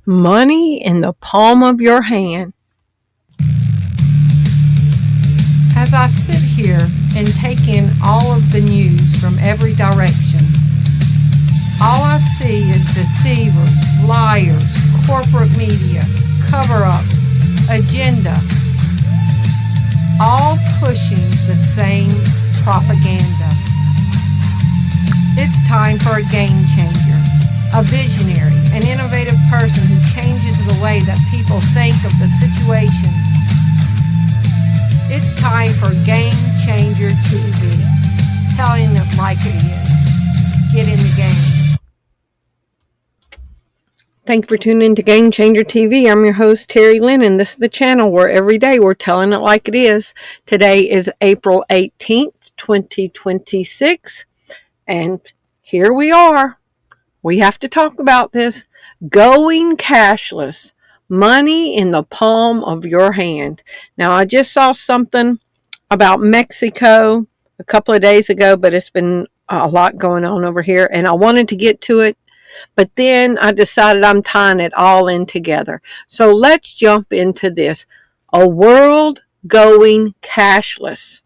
Money in the palm of your hand. As I sit here and take in all of the news from every direction, all I see is deceivers, liars, corporate media, cover-ups, agenda, all pushing the same propaganda. It's time for a game changer, a visionary, an innovative person who changes the way that people think of the situations. It's time for Game Changer TV, telling it like it is. Get in the game. Thank you for tuning in to Game Changer TV. I'm your host, Terri Lynn, and this is the channel where every day we're telling it like it is. Today is April 18th, 2026, and here we are. We have to talk about this. Going cashless. Money in the palm of your hand. Now, I just saw something about Mexico a couple of days ago, but it's been a lot going on over here, and I wanted to get to it, but then I decided I'm tying it all in together. So let's jump into this. A world going cashless.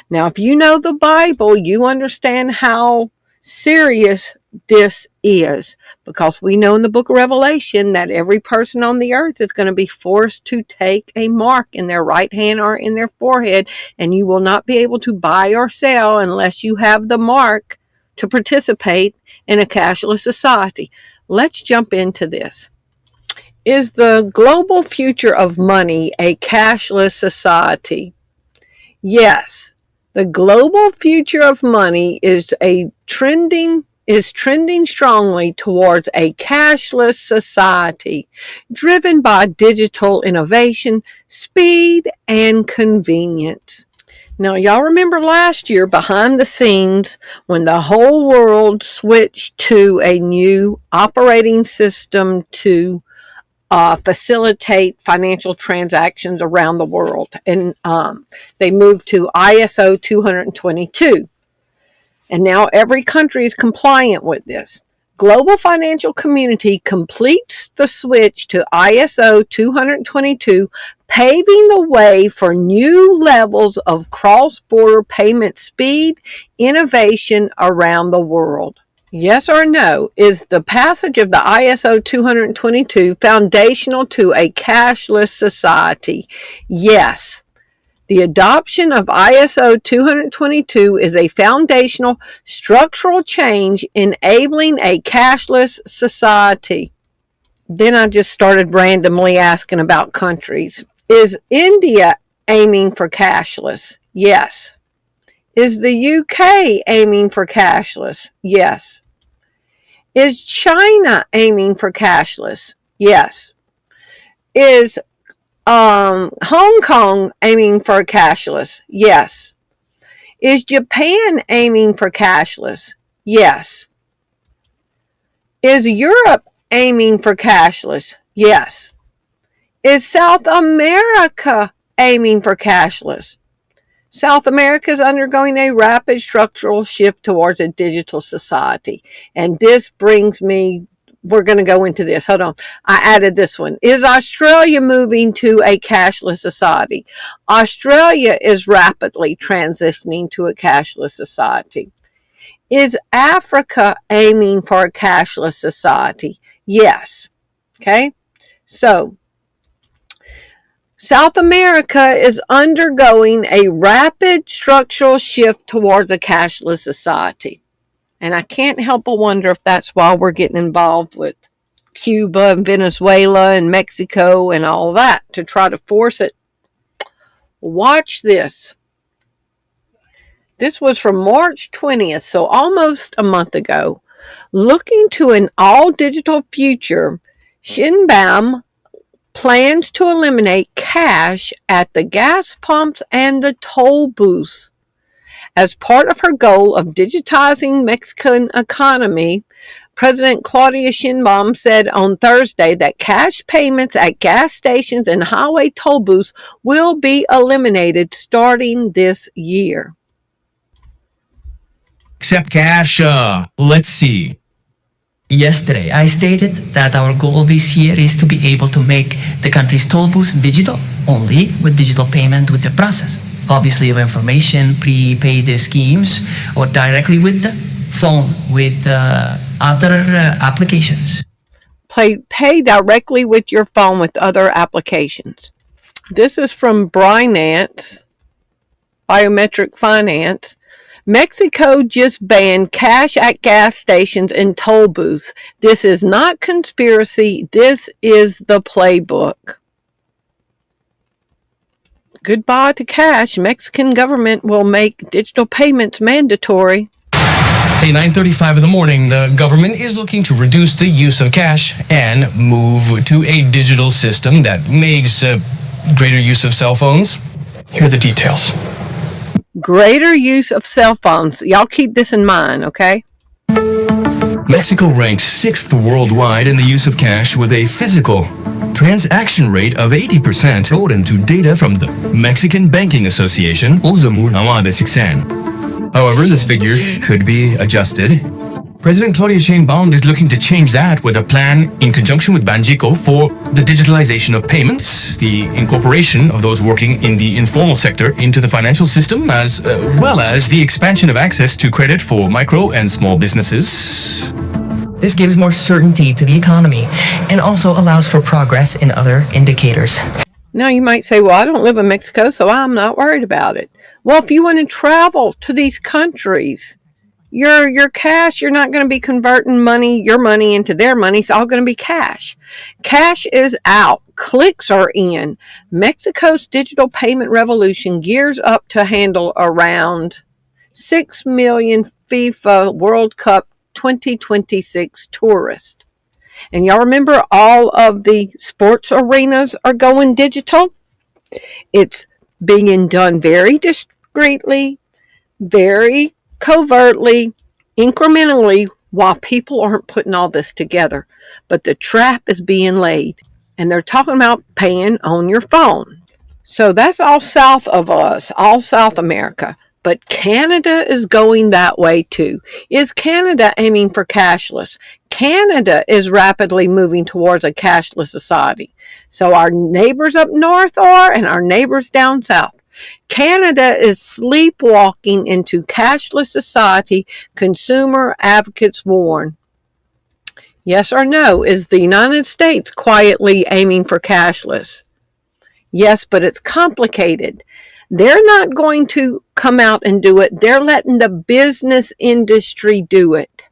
Now, if you know the Bible, you understand how serious this is, because we know in the book of Revelation that every person on the earth is going to be forced to take a mark in their right hand or in their forehead, and you will not be able to buy or sell unless you have the mark to participate in a cashless society. Let's jump into this. Is the global future of money a cashless society? Yes. The global future of money is trending strongly towards a cashless society driven by digital innovation, speed, and convenience. Now, y'all remember last year behind the scenes when the whole world switched to a new operating system to facilitate financial transactions around the world. And they moved to ISO 222. And now every country is compliant with this. Global financial community completes the switch to ISO 222, paving the way for new levels of cross-border payment speed, innovation around the world. Yes or no? Is the passage of the ISO 222 foundational to a cashless society? Yes. The adoption of ISO 222 is a foundational structural change enabling a cashless society. Then I just started randomly asking about countries. Is India aiming for cashless? Yes. Is the UK aiming for cashless? Yes. Is China aiming for cashless? Yes. Is Hong Kong aiming for cashless? Yes. Is Japan aiming for cashless? Yes. Is Europe aiming for cashless? Yes. Is South America aiming for cashless? South America is undergoing a rapid structural shift towards a digital society. And this brings me, we're going to go into this. Hold on. I added this one. Is Australia moving to a cashless society? Australia is rapidly transitioning to a cashless society. Is Africa aiming for a cashless society? Yes. Okay. So, South America is undergoing a rapid structural shift towards a cashless society. And I can't help but wonder if that's why we're getting involved with Cuba and Venezuela and Mexico and all that to try to force it. Watch this. This was from March 20th, so almost a month ago. Looking to an all-digital future, Xinjiang plans to eliminate cash at the gas pumps and the toll booths. As part of her goal of digitizing Mexican economy, President Claudia Sheinbaum said on Thursday that cash payments at gas stations and highway toll booths will be eliminated starting this year. Accept cash, let's see. Yesterday, I stated that our goal this year is to be able to make the country's toll booths digital, only with digital payment with the process. Obviously, of information, prepaid schemes, or directly with the phone with other applications. Pay directly with your phone with other applications. This is from Binance, Biometric Finance. Mexico just banned cash at gas stations and toll booths. This is not conspiracy. This is the playbook. Goodbye to cash. Mexican government will make digital payments mandatory. Hey, 9:35 in the morning, the government is looking to reduce the use of cash and move to a digital system that makes greater use of cell phones. Here are the details. Greater use of cell phones. Y'all keep this in mind, okay? Mexico ranks 6th worldwide in the use of cash with a physical transaction rate of 80%, according to data from the Mexican Banking Association, Uzamur Nawade Siksan. However, this figure could be adjusted. President Claudia Sheinbaum is looking to change that with a plan in conjunction with Banjico for the digitalization of payments, the incorporation of those working in the informal sector into the financial system, as well as the expansion of access to credit for micro and small businesses. This gives more certainty to the economy and also allows for progress in other indicators. Now you might say, well, I don't live in Mexico, so I'm not worried about it. Well, if you want to travel to these countries, your cash, you're not going to be converting your money into their money. It's all going to be cash. Cash is out. Clicks are in. Mexico's digital payment revolution gears up to handle around 6 million FIFA World Cup 2026 tourists. And y'all remember all of the sports arenas are going digital? It's being done very discreetly, very covertly, incrementally, while people aren't putting all this together. But the trap is being laid. And they're talking about paying on your phone. So that's all south of us, all South America. But Canada is going that way too. Is Canada aiming for cashless? Canada is rapidly moving towards a cashless society. So our neighbors up north are, and our neighbors down south. Canada is sleepwalking into cashless society, consumer advocates warn. Yes or no? Is the United States quietly aiming for cashless? Yes, but it's complicated. They're not going to come out and do it. They're letting the business industry do it.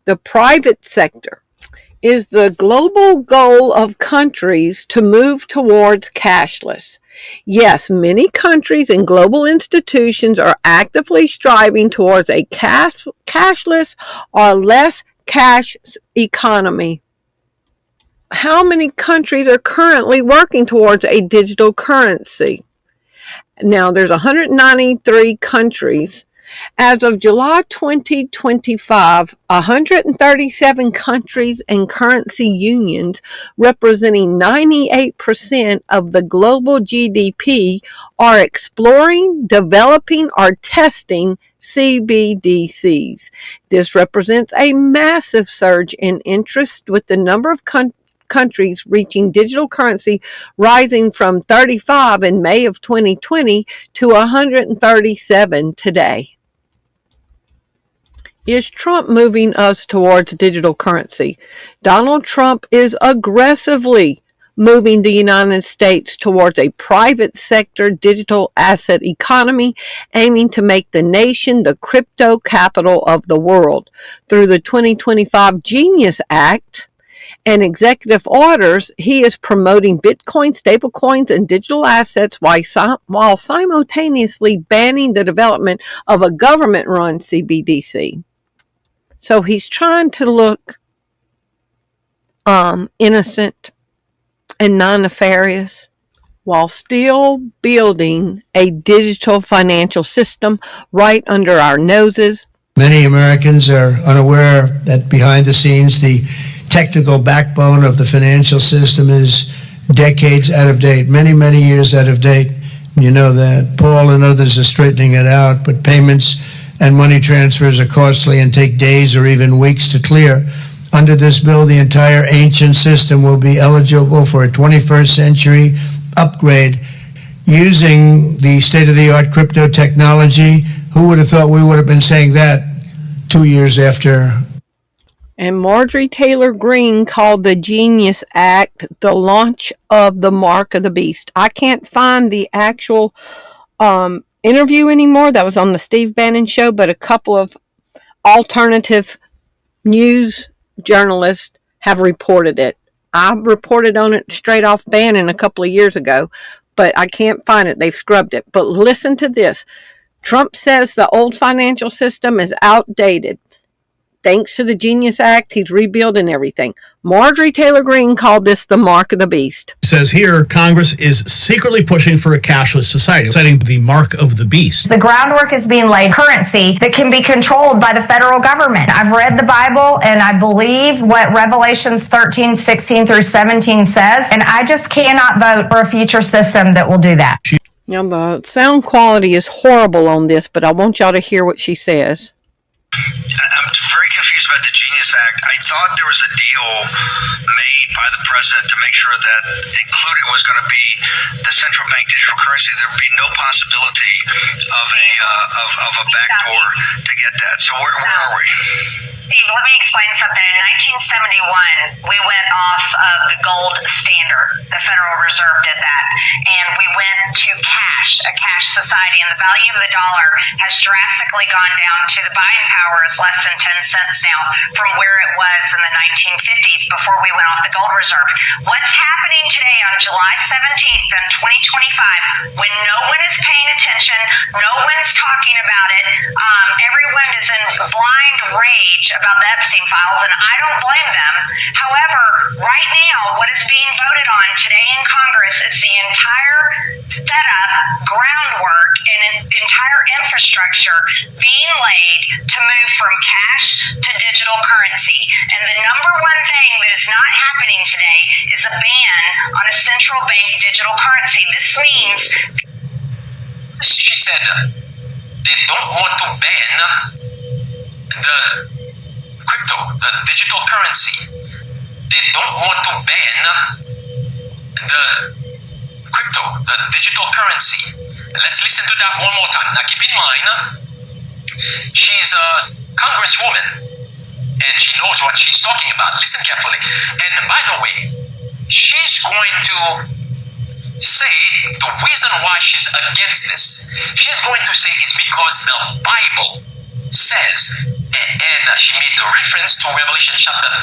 The private sector. Is the global goal of countries to move towards cashless? Yes, many countries and global institutions are actively striving towards a cashless or less cash economy. How many countries are currently working towards a digital currency? Now, there's 193 countries. As of July 2025, 137 countries and currency unions representing 98% of the global GDP are exploring, developing, or testing CBDCs. This represents a massive surge in interest, with the number of countries reaching digital currency rising from 35 in May of 2020 to 137 today. Is Trump moving us towards digital currency? Donald Trump is aggressively moving the United States towards a private sector digital asset economy, aiming to make the nation the crypto capital of the world. Through the 2025 Genius Act and executive orders, he is promoting Bitcoin, stablecoins, and digital assets while simultaneously banning the development of a government-run CBDC. So he's trying to look innocent and non-nefarious while still building a digital financial system right under our noses. Many Americans are unaware that behind the scenes, the technical backbone of the financial system is decades out of date, many, many years out of date. You know that. Paul and others are straightening it out, but payments and money transfers are costly and take days or even weeks to clear. Under this bill, the entire ancient system will be eligible for a 21st century upgrade using the state-of-the-art crypto technology. Who would have thought we would have been saying that 2 years after? And Marjorie Taylor Greene called the Genius Act the launch of the mark of the beast. I can't find the actual interview anymore. That was on the Steve Bannon show, but a couple of alternative news journalists have reported it. I reported on it straight off Bannon a couple of years ago, but I can't find it. They've scrubbed it. But listen to this. Trump says the old financial system is outdated. Thanks to the Genius Act, he's rebuilding everything. Marjorie Taylor Greene called this the mark of the beast. It says here, Congress is secretly pushing for a cashless society, citing the mark of the beast. The groundwork is being laid, currency that can be controlled by the federal government. I've read the Bible, and I believe what Revelations 13, 16 through 17 says, and I just cannot vote for a future system that will do that. Now, the sound quality is horrible on this, but I want y'all to hear what she says. I'm very confused about the Genius Act. I thought there was a deal made by the president to make sure that included was going to be the central bank digital currency. There would be no possibility of a backdoor to get that. So where are we? Steve, let me explain something. In 1971, we went off of the gold standard. The Federal Reserve did that. And we went to cash, a cash society. And the value of the dollar has drastically gone down to the buying power is less than 10 cents now from where it was in the 1950s before we went off the gold reserve. What's happening today on July 17th in 2025 when no one is paying attention, no one's talking about it, everyone is in blind rage about the Epstein files, and I don't blame them. However, right now, what is being voted on today in Congress is the entire setup, groundwork, and entire infrastructure being laid to move from cash to digital currency. And the number one thing that is not happening today is a ban on a central bank digital currency. This means... She said they don't want to ban the crypto, the digital currency. They don't want to ban the crypto, the digital currency. Let's listen to that one more time. Now keep in mind, she's a congresswoman and she knows what she's talking about. Listen carefully. And by the way, she's going to say the reason why she's against this. She's going to say it's because the Bible says, and she made the reference to Revelation chapter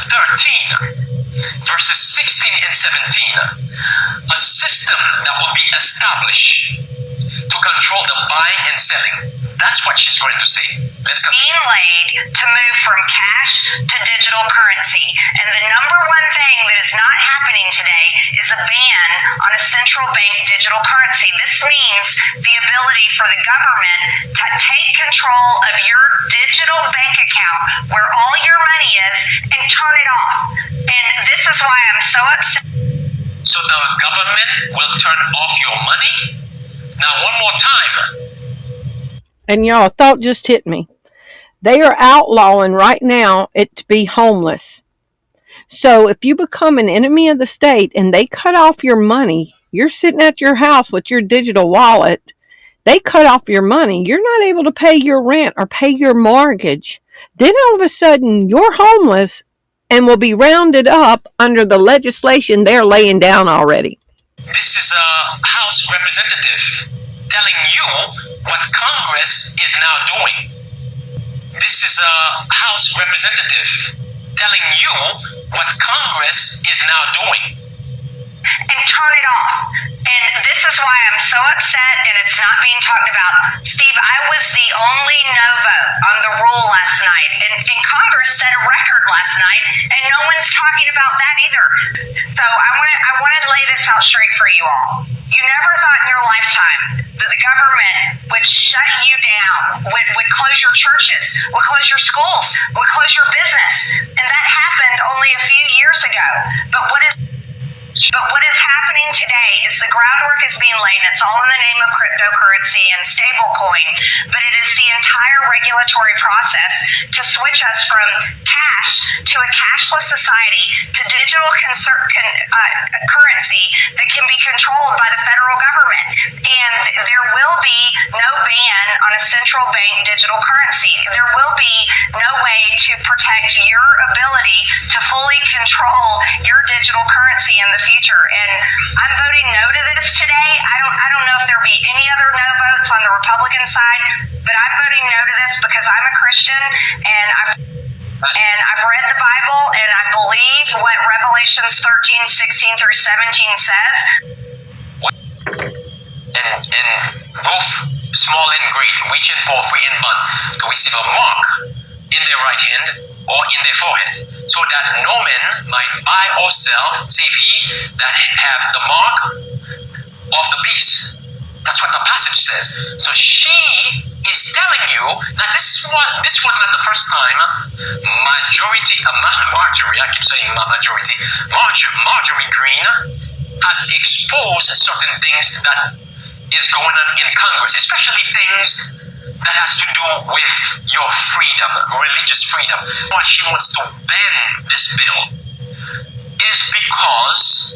13, verses 16 and 17, a system that will be established to control the buying and selling. That's what she's going to say. Let's go. Being laid to move from cash to digital currency. And the number one thing that is not happening today is a ban on a central bank digital currency. This means the ability for the government to take control of your digital bank account where all your money is and turn it off. And this is why I'm so upset. So the government will turn off your money? Now one more time. And y'all, a thought just hit me. They are outlawing right now it to be homeless. So if you become an enemy of the state and they cut off your money, you're sitting at your house with your digital wallet, they cut off your money, you're not able to pay your rent or pay your mortgage. Then all of a sudden you're homeless and will be rounded up under the legislation they're laying down already. This is a House representative telling you what Congress is now doing. This is a House representative telling you what Congress is now doing. And turn it off. And this is why I'm so upset and it's not being talked about. Steve, I was the only no vote on the rule last night. And Congress set a record last night and no one's talking about that either. So I want to lay this out straight for you all. You never thought in your lifetime that the government would shut you down, would close your churches, would close your schools, would close your business. And that happened only a few years ago. But what is happening today is the groundwork groundwork is being laid, and it's all in the name of cryptocurrency and stablecoin, but it is the entire regulatory process to switch us from cash to a cashless society to digital currency that can be controlled by the federal government. And there will be no ban on a central bank digital currency. There will be no way to protect your ability to fully control your digital currency in the future. And I'm voting no to this today. I don't know if there'll be any other no votes on the Republican side, but I'm voting no to this because I'm a Christian and I've read the Bible and I believe what Revelations 13:16 through 17 says. And both small and great, rich and poor, free and bond, to receive a mark in their right hand or in their forehead, so that no man might buy or sell, save he that have the mark of the beast. That's what the passage says. So she is telling you that this was not the first time Marjorie, I keep saying majority, Marjorie Green has exposed certain things that is going on in Congress, especially things that has to do with your freedom, religious freedom. Why she wants to ban this bill is because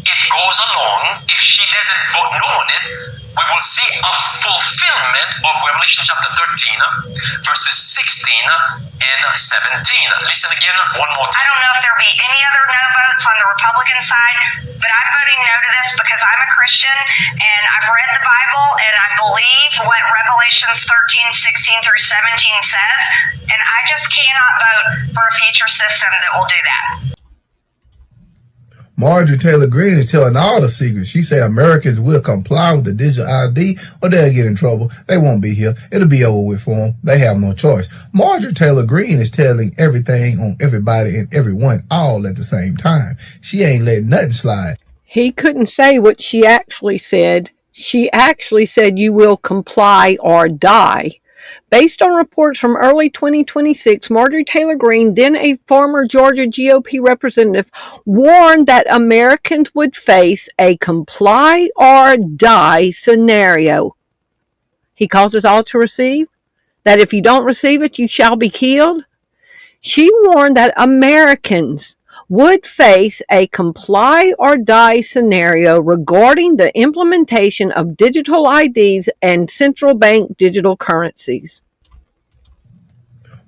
it goes along. If she doesn't vote no on it, we will see a fulfillment of Revelation chapter 13, verses 16 and 17. Listen again one more time. I don't know if there'll be any other no votes on the Republican side, but I'm voting no to this because I'm a Christian and I've read the Bible and I believe what Revelations 13:16 through 17 says, and I just cannot vote for a future system that will do that. Marjorie Taylor Greene is telling all the secrets. She said Americans will comply with the digital ID or they'll get in trouble. They won't be here. It'll be over with for them. They have no choice. Marjorie Taylor Greene is telling everything on everybody and everyone all at the same time. She ain't letting nothing slide. He couldn't say what she actually said. She actually said you will comply or die. Based on reports from early 2026, Marjorie Taylor Greene, then a former Georgia GOP representative, warned that Americans would face a comply or die scenario. He calls us all to receive, that if you don't receive it, you shall be killed. She warned that Americans would face a comply or die scenario regarding the implementation of digital IDs and central bank digital currencies.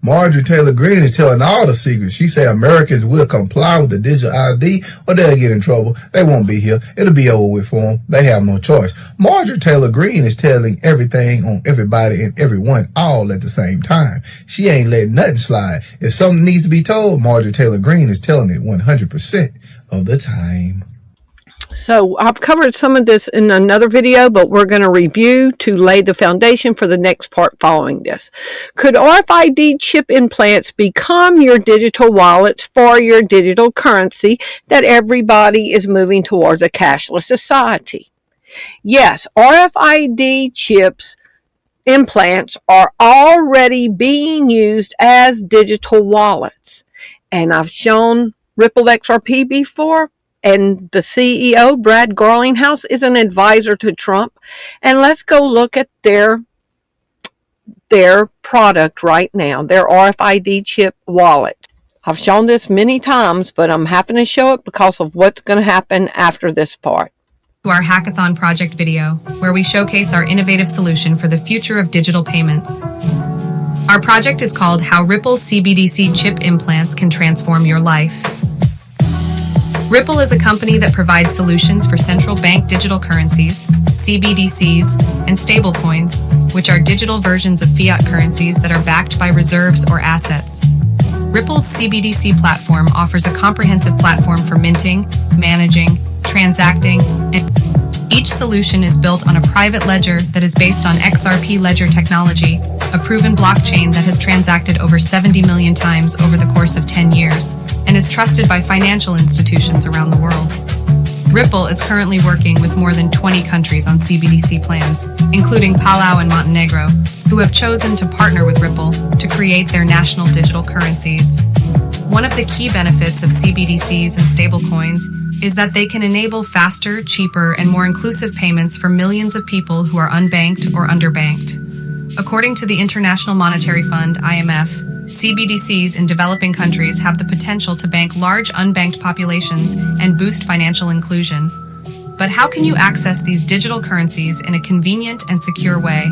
Marjorie Taylor Greene is telling all the secrets. She said Americans will comply with the digital ID or they'll get in trouble. They won't be here. It'll be over with for them. They have no choice. Marjorie Taylor Greene is telling everything on everybody and everyone all at the same time. She ain't letting nothing slide. If something needs to be told, Marjorie Taylor Greene is telling it 100% of the time. So I've covered some of this in another video, but we're going to review to lay the foundation for the next part following this. Could RFID chip implants become your digital wallets for your digital currency that everybody is moving towards a cashless society? Yes, RFID chips implants are already being used as digital wallets. And I've shown Ripple XRP before. And the CEO, Brad Garlinghouse, is an advisor to Trump. And let's go look at their product right now, their RFID chip wallet. I've shown this many times, but I'm having to show it because of what's going to happen after this part. To our Hackathon project video, where we showcase our innovative solution for the future of digital payments. Our project is called How Ripple CBDC Chip Implants Can Transform Your Life. Ripple is a company that provides solutions for central bank digital currencies, CBDCs, and stablecoins, which are digital versions of fiat currencies that are backed by reserves or assets. Ripple's CBDC platform offers a comprehensive platform for minting, managing, transacting, and each solution is built on a private ledger that is based on XRP ledger technology, a proven blockchain that has transacted over 70 million times over the course of 10 years, and is trusted by financial institutions around the world. Ripple is currently working with more than 20 countries on CBDC plans, including Palau and Montenegro, who have chosen to partner with Ripple to create their national digital currencies. One of the key benefits of CBDCs and stablecoins is that they can enable faster, cheaper, and more inclusive payments for millions of people who are unbanked or underbanked. According to the International Monetary Fund, IMF, CBDCs in developing countries have the potential to bank large unbanked populations and boost financial inclusion. But how can you access these digital currencies in a convenient and secure way?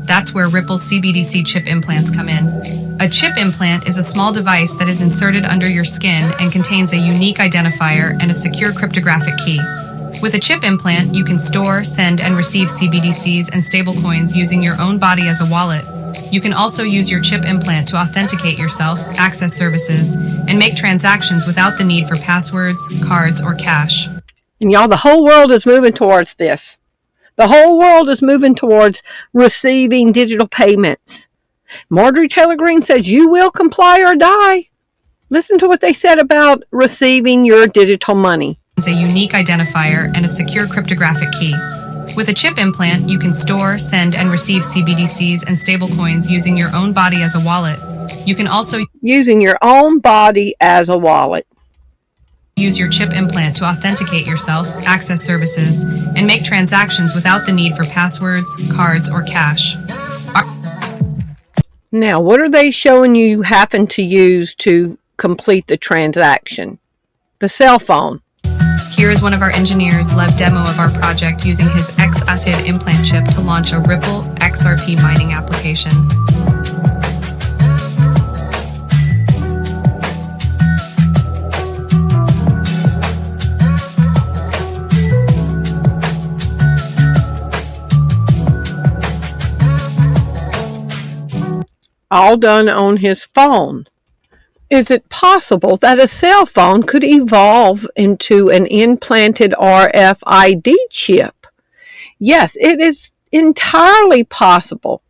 That's where Ripple's CBDC chip implants come in. A chip implant is a small device that is inserted under your skin and contains a unique identifier and a secure cryptographic key. With a chip implant, you can store, send, and receive CBDCs and stablecoins using your own body as a wallet. You can also use your chip implant to authenticate yourself, access services, and make transactions without the need for passwords, cards, or cash. And y'all, the whole world is moving towards this. The whole world is moving towards receiving digital payments. Marjorie Taylor Greene says you will comply or die. Listen to what they said about receiving your digital money. It's a unique identifier and a secure cryptographic key. With a chip implant, you can store, send, and receive CBDCs and stablecoins using your own body as a wallet. You can also using your own body as a wallet. Use your chip implant to authenticate yourself, access services, and make transactions without the need for passwords, cards, or cash. Now, what are they showing you having to use to complete the transaction? The cell phone. Here is one of our engineers' live demo of our project using his X-ACID implant chip to launch a Ripple XRP mining application. All done on his phone. Is it possible that a cell phone could evolve into an implanted RFID chip? Yes, it is entirely possible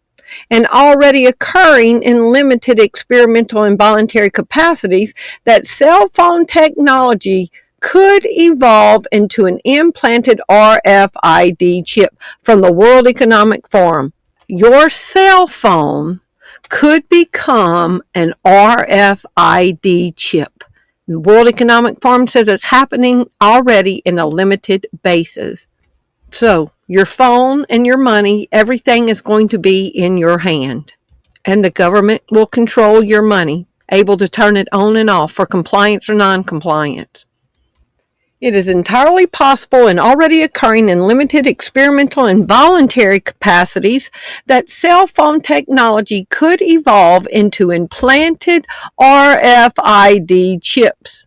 and already occurring in limited experimental and voluntary capacities that cell phone technology could evolve into an implanted RFID chip from the World Economic Forum. Your cell phone could become an RFID chip. The World Economic Forum says it's happening already in a limited basis. So your phone and your money, everything is going to be in your hand. And the government will control your money, able to turn it on and off for compliance or non-compliance. It is entirely possible and already occurring in limited experimental and voluntary capacities that cell phone technology could evolve into implanted RFID chips.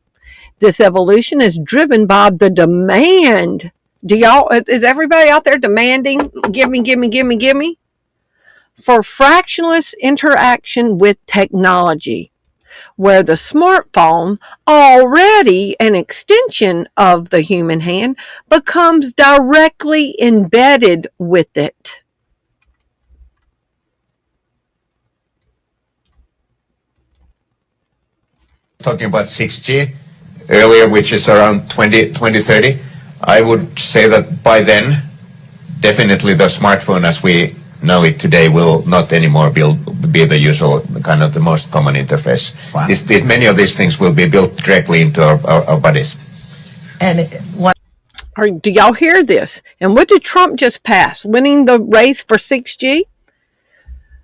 This evolution is driven by the demand. Is everybody out there demanding, give me, for fractionless interaction with technology, where the smartphone, already an extension of the human hand, becomes directly embedded with it. Talking about 6G earlier, which is around 2030, I would say that by then, definitely the smartphone as we know it today will not anymore be the usual kind of the most common interface. Wow. Many of these things will be built directly into our bodies. And do y'all hear this? And what did Trump just pass? Winning the race for 6G?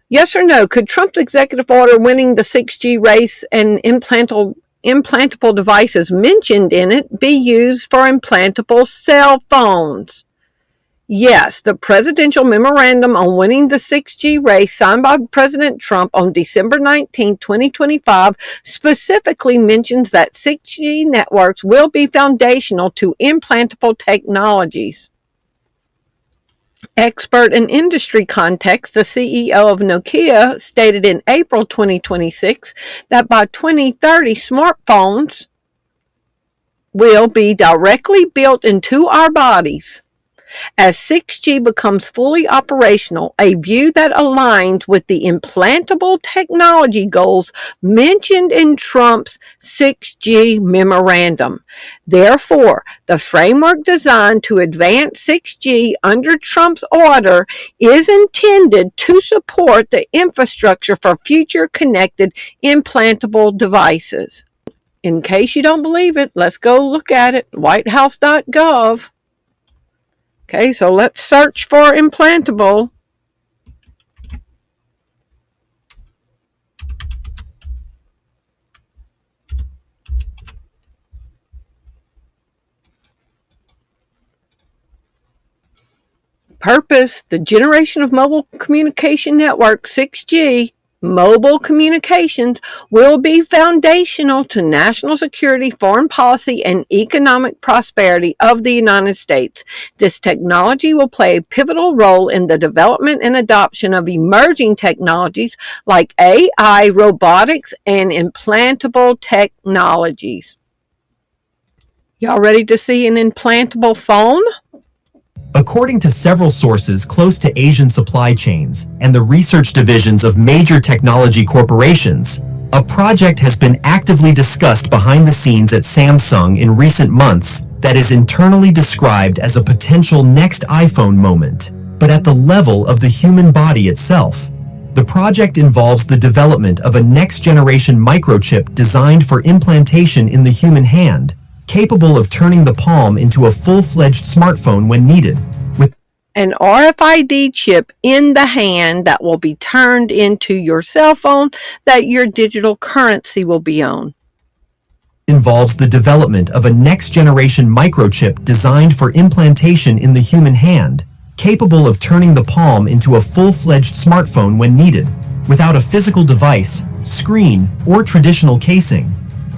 Yes or no? Could Trump's executive order winning the 6G race and implantable devices mentioned in it be used for implantable cell phones? Yes, the presidential memorandum on winning the 6G race signed by President Trump on December 19, 2025 specifically mentions that 6G networks will be foundational to implantable technologies. Expert in industry context, the CEO of Nokia stated in April 2026 that by 2030 smartphones will be directly built into our bodies. As 6G becomes fully operational, a view that aligns with the implantable technology goals mentioned in Trump's 6G memorandum. Therefore, the framework designed to advance 6G under Trump's order is intended to support the infrastructure for future connected implantable devices. In case you don't believe it, let's go look at it. whitehouse.gov. Okay, so let's search for implantable. Purpose: the generation of mobile communication network 6G mobile communications will be foundational to national security, foreign policy, and economic prosperity of the United States. This technology will play a pivotal role in the development and adoption of emerging technologies like AI, robotics, and implantable technologies. Y'all ready to see an implantable phone? According to several sources close to Asian supply chains and the research divisions of major technology corporations, a project has been actively discussed behind the scenes at Samsung in recent months that is internally described as a potential next iPhone moment, but at the level of the human body itself. The project involves the development of a next-generation microchip designed for implantation in the human hand, capable of turning the palm into a full-fledged smartphone when needed. With an RFID chip in the hand that will be turned into your cell phone that your digital currency will be on. Involves the development of a next-generation microchip designed for implantation in the human hand, capable of turning the palm into a full-fledged smartphone when needed, without a physical device, screen, or traditional casing.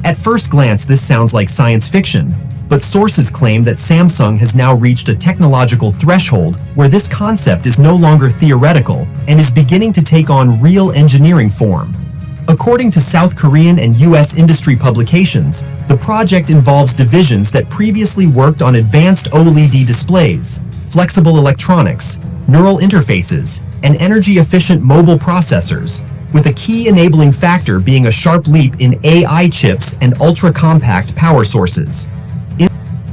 At first glance, this sounds like science fiction, but sources claim that Samsung has now reached a technological threshold where this concept is no longer theoretical and is beginning to take on real engineering form. According to South Korean and US industry publications, the project involves divisions that previously worked on advanced OLED displays, flexible electronics, neural interfaces, and energy-efficient mobile processors, with a key enabling factor being a sharp leap in AI chips and ultra-compact power sources.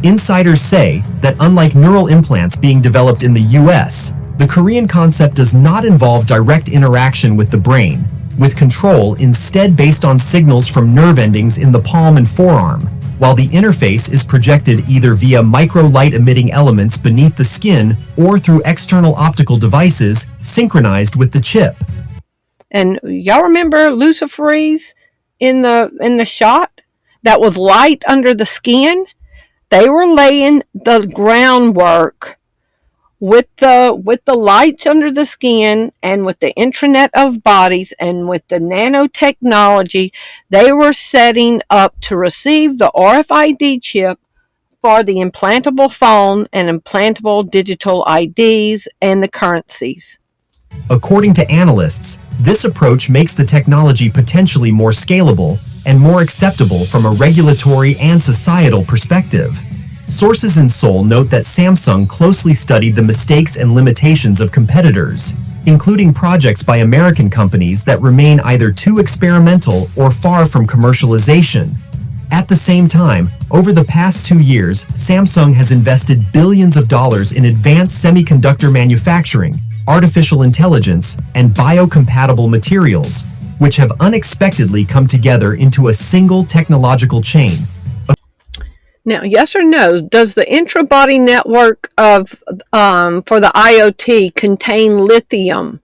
Insiders say that unlike neural implants being developed in the US, the Korean concept does not involve direct interaction with the brain, with control instead based on signals from nerve endings in the palm and forearm, while the interface is projected either via micro-light-emitting elements beneath the skin or through external optical devices synchronized with the chip. And y'all remember luciferize in the shot? That was light under the skin. They were laying the groundwork with the lights under the skin and with the intranet of bodies and with the nanotechnology. They were setting up to receive the RFID chip for the implantable phone and implantable digital IDs and the currencies. According to analysts, this approach makes the technology potentially more scalable and more acceptable from a regulatory and societal perspective. Sources in Seoul note that Samsung closely studied the mistakes and limitations of competitors, including projects by American companies that remain either too experimental or far from commercialization. At the same time, over the past 2 years, Samsung has invested billions of dollars in advanced semiconductor manufacturing, artificial intelligence, and biocompatible materials, which have unexpectedly come together into a single technological chain. Now, yes or no, does the intra-body network of for the IoT contain lithium?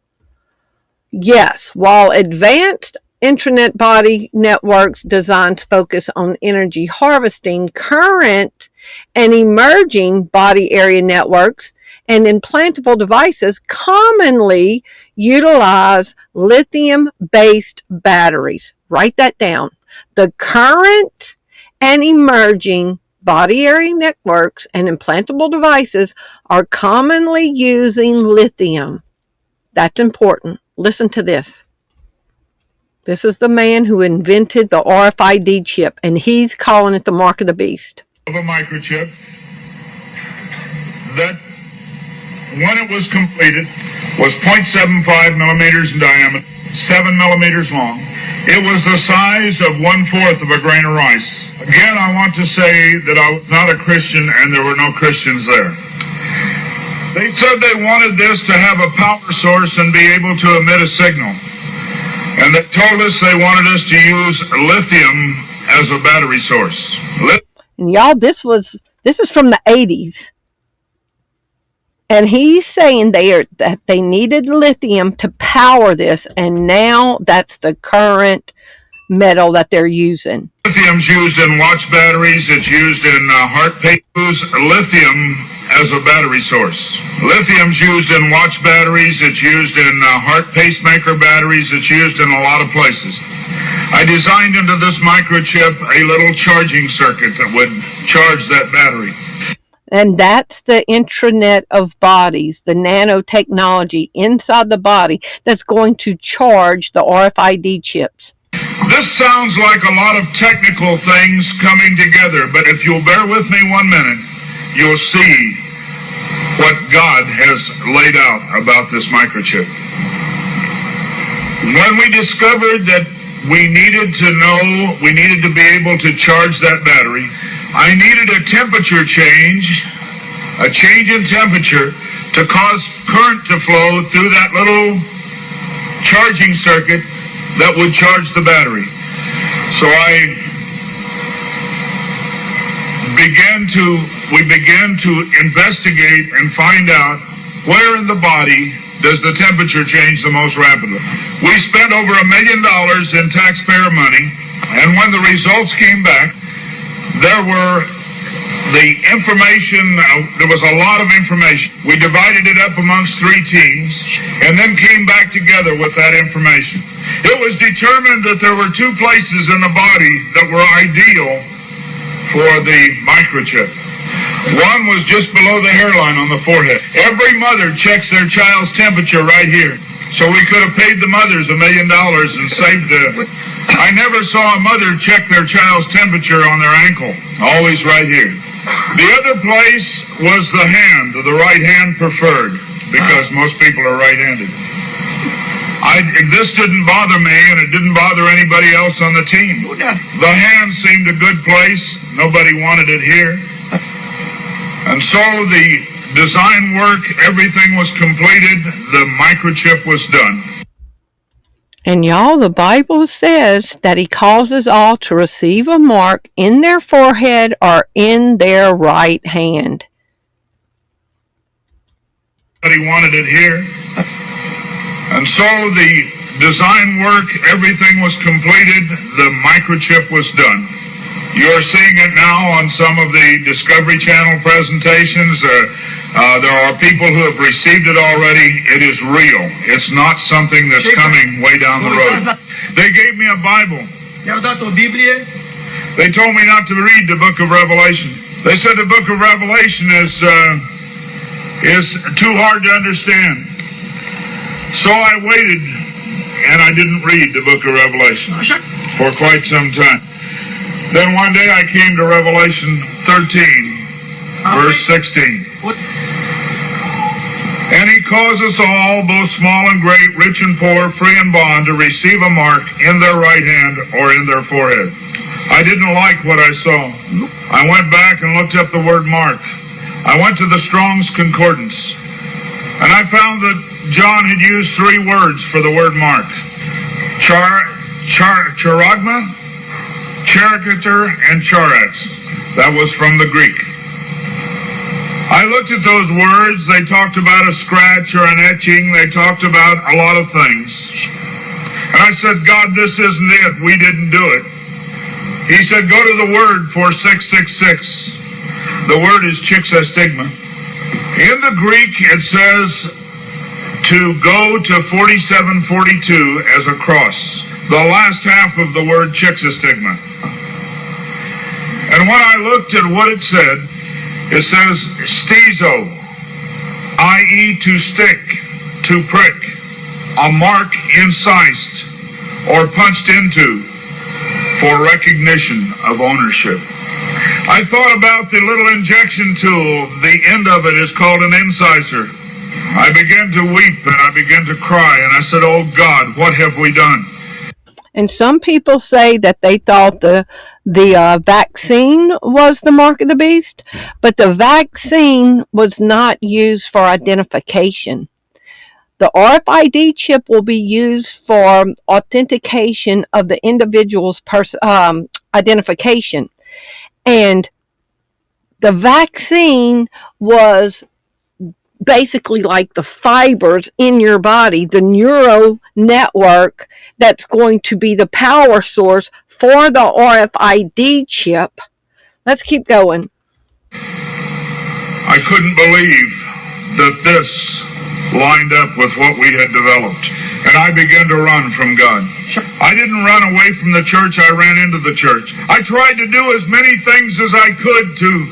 Yes. While advanced intranet body networks designs focus on energy harvesting, current and emerging body area networks and implantable devices commonly utilize lithium-based batteries. Write that down. The current and emerging body area networks and implantable devices are commonly using lithium. That's important. Listen to this. This is the man who invented the RFID chip, and he's calling it the mark of the beast. Of a microchip that, when it was completed, was 0.75 millimeters in diameter, 7 millimeters long. It was the size of 1/4 of a grain of rice. Again, I want to say that I was not a Christian and there were no Christians there. They said they wanted this to have a power source and be able to emit a signal. And they told us they wanted us to use lithium as a battery source. And y'all, this is from the 80s. And he's saying that they needed lithium to power this, and now that's the current metal that they're using. Lithium's used in watch batteries. It's used in heart pacemakers. Lithium as a battery source. Lithium's used in watch batteries. It's used in heart pacemaker batteries. It's used in a lot of places. I designed into this microchip a little charging circuit that would charge that battery. And that's the intranet of bodies, the nanotechnology inside the body that's going to charge the RFID chips. This sounds like a lot of technical things coming together, but if you'll bear with me 1 minute, you'll see what God has laid out about this microchip. When we discovered that we needed to be able to charge that battery, I needed a temperature change, a change in temperature to cause current to flow through that little charging circuit that would charge the battery. So we began to investigate and find out where in the body does the temperature change the most rapidly. We spent over $1 million in taxpayer money, and when the results came back, there was a lot of information. We divided it up amongst 3 teams and then came back together with that information. It was determined that there were 2 places in the body that were ideal for the microchip. One was just below the hairline on the forehead. Every mother checks their child's temperature right here. So we could have paid the mothers $1 million and saved I never saw a mother check their child's temperature on their ankle. Always right here. The other place was the hand, the right hand preferred, because most people are right-handed. This didn't bother me, and it didn't bother anybody else on the team. The hand seemed a good place. Nobody wanted it here. And so the design work, everything was completed. The microchip was done. And y'all, the Bible says that he causes all to receive a mark in their forehead or in their right hand. Nobody wanted it here. And so the design work, everything was completed. The microchip was done. You're seeing it now on some of the Discovery Channel presentations. There are people who have received it already. It is real. It's not something that's coming way down the road. They gave me a Bible. They told me not to read the book of Revelation. They said the book of Revelation is too hard to understand. So I waited, and I didn't read the book of Revelation for quite some time. Then one day I came to Revelation 13, verse 16. And he causes all, both small and great, rich and poor, free and bond, to receive a mark in their right hand or in their forehead. I didn't like what I saw. I went back and looked up the word mark. I went to the Strong's Concordance, and I found that John had used 3 words for the word mark. Charagma, Charicature, and Charax. That was from the Greek. I looked at those words. They talked about a scratch or an etching. They talked about a lot of things. And I said, God, this isn't it. We didn't do it. He said, go to the word for 666. The word is chixastigma. In the Greek, it says to go to 4742 as a cross. The last half of the word chixastigma. And when I looked at what it says stizo, i.e. to stick, to prick, a mark incised or punched into for recognition of ownership. I thought about the little injection tool. The end of it is called an incisor. I began to weep and I began to cry, and I said, oh God, what have we done? And some people say that they thought the vaccine was the mark of the beast, but the vaccine was not used for identification. The RFID chip will be used for authentication of the individual's identification. And the vaccine was basically like the fibers in your body, the neural network that's going to be the power source for the RFID chip. Let's keep going. I couldn't believe that this lined up with what we had developed, and I began to run from God. I didn't run away from the church, I ran into the church. I tried to do as many things as I could to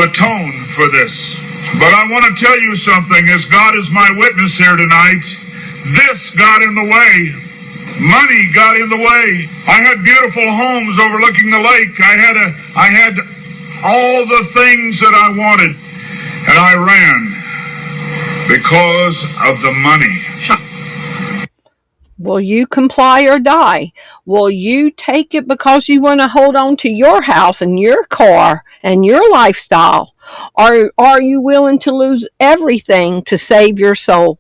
atone for this. But I want to tell you something, as God is my witness here tonight, this got in the way. Money got in the way. I had beautiful homes overlooking the lake. I had all the things that I wanted, and I ran because of the money. Will you comply or die? Will you take it because you want to hold on to your house and your car and your lifestyle? Or are you willing to lose everything to save your soul?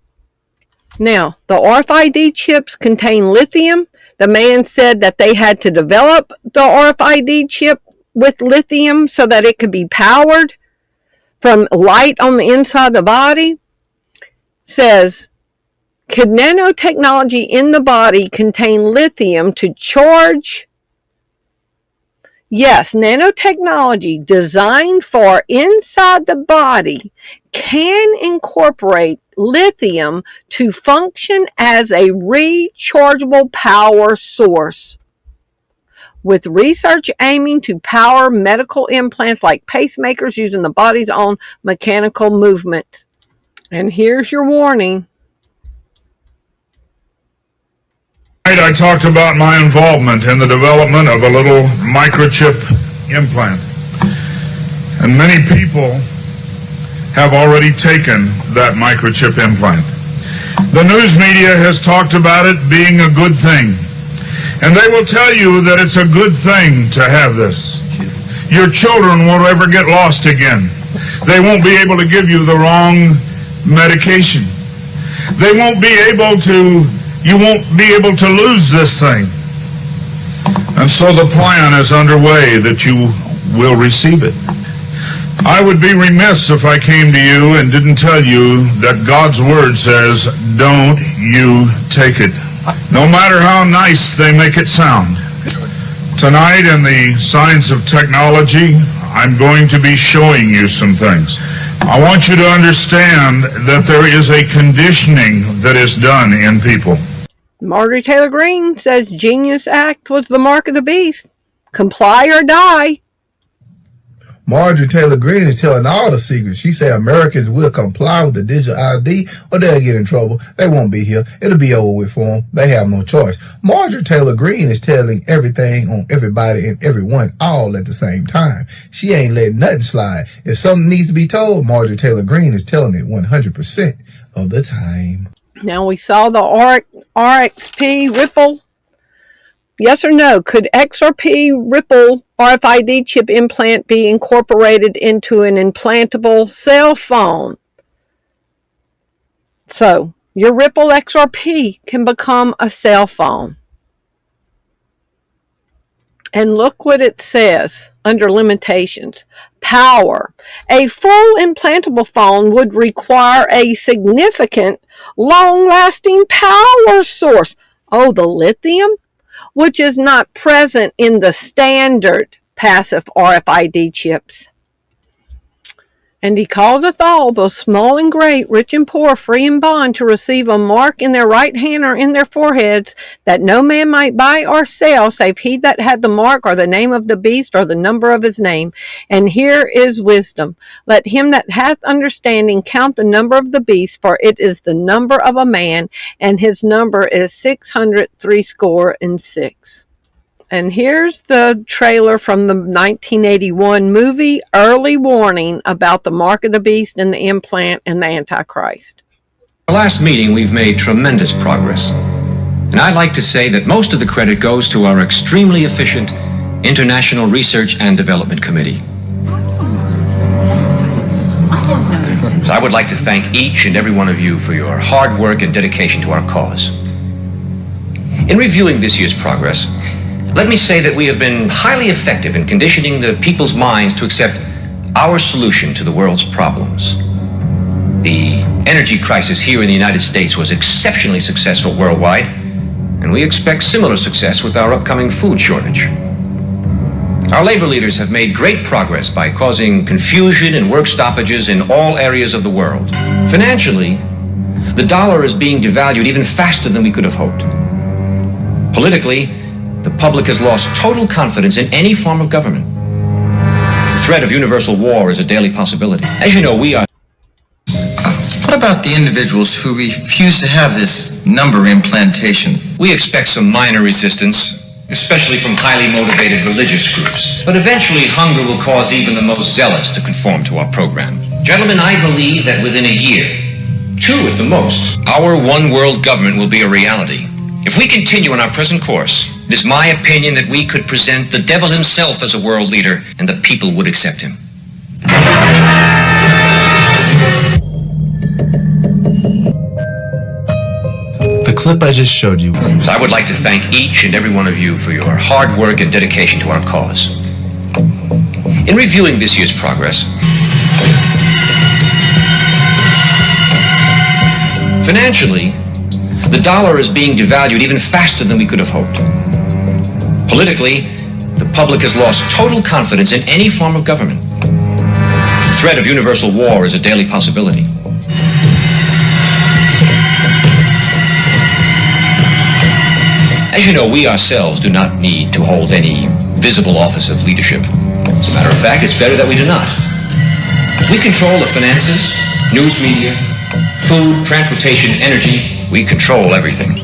Now, the RFID chips contain lithium. The man said that they had to develop the RFID chip with lithium so that it could be powered from light on the inside of the body. Says, could nanotechnology in the body contain lithium to charge? Yes, nanotechnology designed for inside the body can incorporate lithium to function as a rechargeable power source, with research aiming to power medical implants like pacemakers using the body's own mechanical movement. And here's your warning. I talked about my involvement in the development of a little microchip implant. And many people have already taken that microchip implant. The news media has talked about it being a good thing. And they will tell you that it's a good thing to have this. Your children won't ever get lost again. They won't be able to give you the wrong medication. They won't be able to You won't be able to lose this thing. And so the plan is underway that you will receive it. I would be remiss if I came to you and didn't tell you that God's word says, don't you take it. No matter how nice they make it sound. Tonight in the science of technology, I'm going to be showing you some things. I want you to understand that there is a conditioning that is done in people. Marjorie Taylor Greene says Genius Act was the mark of the beast. Comply or die. Marjorie Taylor Greene is telling all the secrets. She said Americans will comply with the digital ID or they'll get in trouble. They won't be here. It'll be over with for them. They have no choice. Marjorie Taylor Greene is telling everything on everybody and everyone all at the same time. She ain't letting nothing slide. If something needs to be told, Marjorie Taylor Greene is telling it 100% of the time. Now we saw the RXP Ripple. Yes or no? Could XRP Ripple RFID chip implant be incorporated into an implantable cell phone? So your Ripple XRP can become a cell phone. And look what it says under limitations. Power. A full implantable phone would require a significant, long-lasting power source. Oh, the lithium? Which is not present in the standard passive RFID chips. And he causeth all, both small and great, rich and poor, free and bond, to receive a mark in their right hand or in their foreheads, that no man might buy or sell, save he that had the mark or the name of the beast or the number of his name. And here is wisdom. Let him that hath understanding count the number of the beast, for it is the number of a man, and his number is 666. And here's the trailer from the 1981 movie, Early Warning, about the mark of the beast and the implant and the Antichrist. Our last meeting, we've made tremendous progress. And I'd like to say that most of the credit goes to our extremely efficient International Research and Development Committee. So I would like to thank each and every one of you for your hard work and dedication to our cause. In reviewing this year's progress, Let me say that we have been highly effective in conditioning the people's minds to accept our solution to the world's problems. The energy crisis here in the United States was exceptionally successful worldwide, and we expect similar success with our upcoming food shortage. Our labor leaders have made great progress by causing confusion and work stoppages in all areas of the world. Financially, the dollar is being devalued even faster than we could have hoped. Politically, the public has lost total confidence in any form of government. The threat of universal war is a daily possibility. As you know, we are... What about the individuals who refuse to have this number implantation? We expect some minor resistance, especially from highly motivated religious groups. But eventually, hunger will cause even the most zealous to conform to our program. Gentlemen, I believe that within a year, 2 at the most, our one world government will be a reality. If we continue on our present course, it is my opinion that we could present the devil himself as a world leader, and the people would accept him. The clip I just showed you. I would like to thank each and every one of you for your hard work and dedication to our cause. In reviewing this year's progress, financially, the dollar is being devalued even faster than we could have hoped. Politically, the public has lost total confidence in any form of government. The threat of universal war is a daily possibility. As you know, we ourselves do not need to hold any visible office of leadership. As a matter of fact, it's better that we do not. We control the finances, news media, food, transportation, energy. We control everything.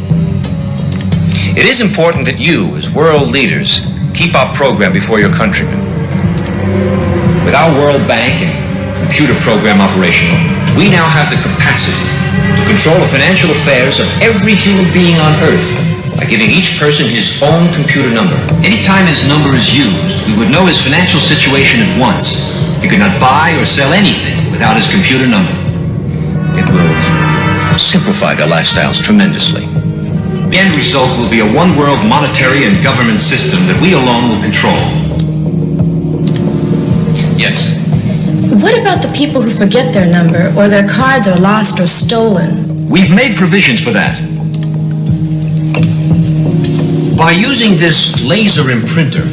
It is important that you, as world leaders, keep our program before your countrymen. With our World Bank and computer program operational, we now have the capacity to control the financial affairs of every human being on Earth by giving each person his own computer number. Anytime his number is used, we would know his financial situation at once. He could not buy or sell anything without his computer number. It will simplify their lifestyles tremendously. The end result will be a one-world monetary and government system that we alone will control. Yes. What about the people who forget their number or their cards are lost or stolen? We've made provisions for that. By using this laser imprinter,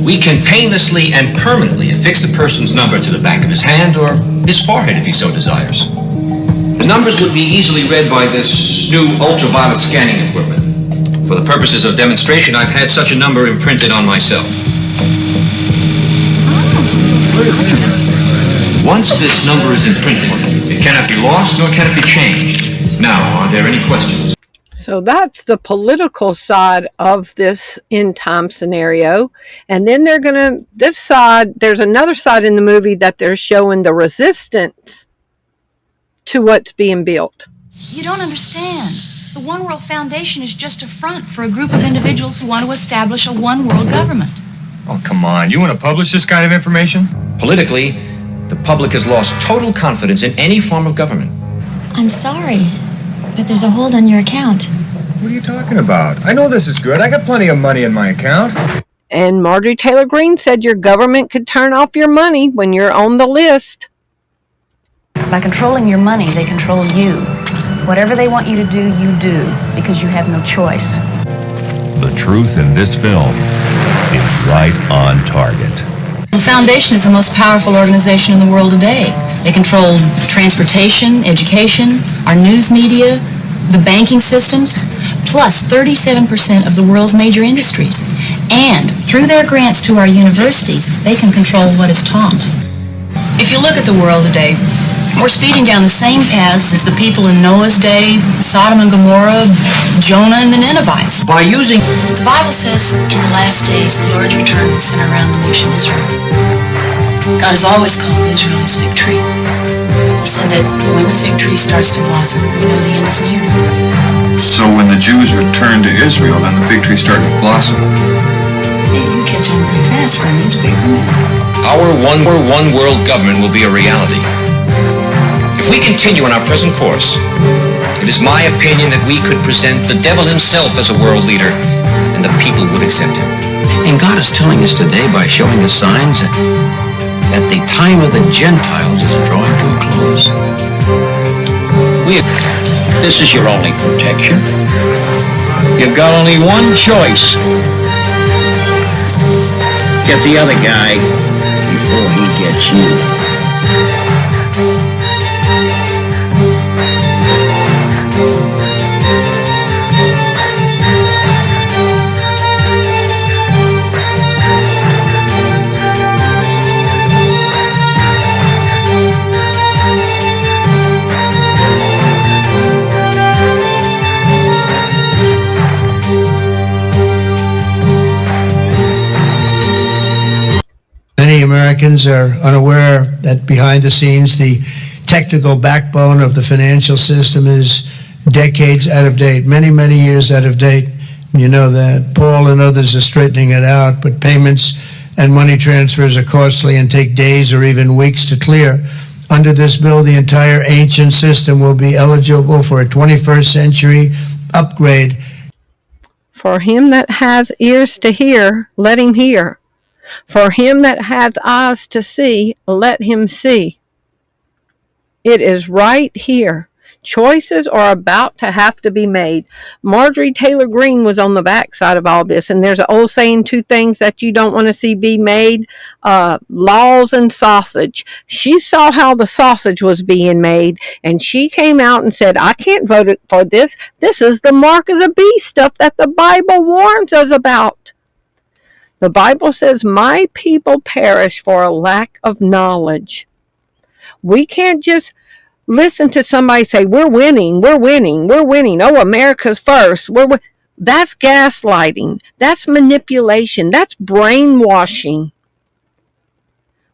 we can painlessly and permanently affix the person's number to the back of his hand or his forehead if he so desires. The numbers would be easily read by this new ultraviolet scanning equipment. For the purposes of demonstration, I've had such a number imprinted on myself. Once this number is imprinted, it cannot be lost nor can it be changed. Now, are there any questions? So that's the political side of this end time scenario. And then this side, there's another side in the movie that they're showing the resistance to what's being built. You don't understand. The One World Foundation is just a front for a group of individuals who want to establish a one world government. Oh, come on. You want to publish this kind of information? Politically, the public has lost total confidence in any form of government. I'm sorry, but there's a hold on your account. What are you talking about? I know this is good. I got plenty of money in my account. And Marjorie Taylor Greene said your government could turn off your money when you're on the list. By controlling your money, they control you. Whatever they want you to do, you do, because you have no choice. The truth in this film is right on target. The Foundation is the most powerful organization in the world today. They control transportation, education, our news media, the banking systems, plus 37% of the world's major industries. And through their grants to our universities, they can control what is taught. If you look at the world today, we're speeding down the same paths as the people in Noah's day, Sodom and Gomorrah, Jonah and the Ninevites. By using... The Bible says, in the last days, the Lord's return will center around the nation Israel. God has always called Israel his fig tree. He said that when the fig tree starts to blossom, we know the end is near. So when the Jews returned to Israel, then the fig tree started to blossom. Hey, you catch on pretty fast for a newspaper man. Our one world government will be a reality. If we continue on our present course, it is my opinion that we could present the devil himself as a world leader, and the people would accept him. And God is telling us today by showing us signs that the time of the Gentiles is drawing to a close. This is your only protection. You've got only one choice. Get the other guy before he gets you. Many Americans are unaware that behind the scenes, the technical backbone of the financial system is decades out of date, many, many years out of date. You know that. Paul and others are straightening it out, but payments and money transfers are costly and take days or even weeks to clear. Under this bill, the entire ancient system will be eligible for a 21st century upgrade. For him that has ears to hear, let him hear. For him that hath eyes to see, let him see. It is right here. Choices are about to have to be made. Marjorie Taylor Greene was on the backside of all this, and there's an old saying, two things that you don't want to see be made, laws and sausage. She saw how the sausage was being made, and she came out and said, I can't vote for this. This is the mark of the beast, stuff that the Bible warns us about. The Bible says, my people perish for a lack of knowledge. We can't just listen to somebody say, we're winning. Oh, America's first. That's gaslighting. That's manipulation. That's brainwashing.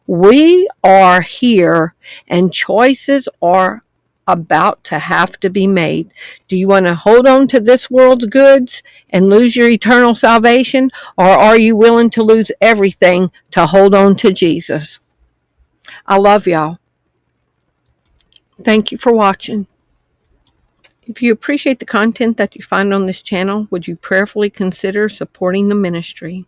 We are here, and choices are about to have to be made. Do you want to hold on to this world's goods and lose your eternal salvation, or are you willing to lose everything to hold on to Jesus? I love y'all. Thank you for watching. If you appreciate the content that you find on this channel, would you prayerfully consider supporting the ministry?